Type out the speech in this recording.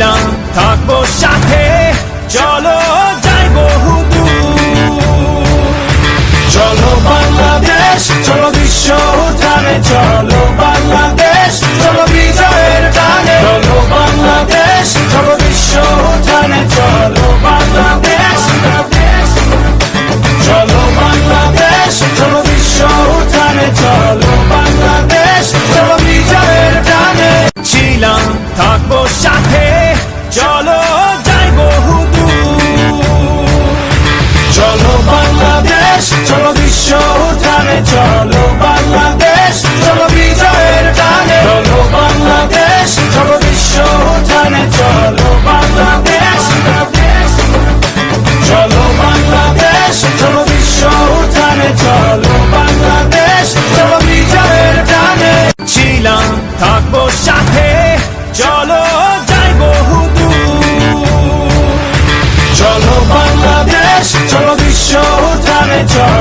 ছিলাম থাকবো সাথে, চলো যাই বহুদূর। চলো বাংলাদেশ, চলো বিশ্ব উঠানে, চলো বাংলাদেশ, চলো বিজয়ের টানে। চলো বাংলাদেশ, চলো বিশ্ব উঠানে, চলো বাংলাদেশ, চলো বাংলাদেশ, চলো বিশ্ব উঠানে, চলো বাংলাদেশ, চলো বিজয়ের টানে। ছিলাম থাকবো সাথে, চলো যাই বহুদূর। চলো বাংলাদেশ, চলো বিশ্ব উঠানে, চলো বাংলাদেশ, চলো বিজয়ের টানে। চলো বাংলাদেশ, চলো বিশ্ব উঠানে, চলো বাংলাদেশ, চলো বাংলাদেশ, চলো বিশ্ব উঠানে, চলো বাংলাদেশ, চলো বিজয়ের টানে। ছিলাম থাকবো সাথে, চলো যাই বহুদূর। চলো বাংলাদেশ, চলো বিশ্ব উঠানে, চলো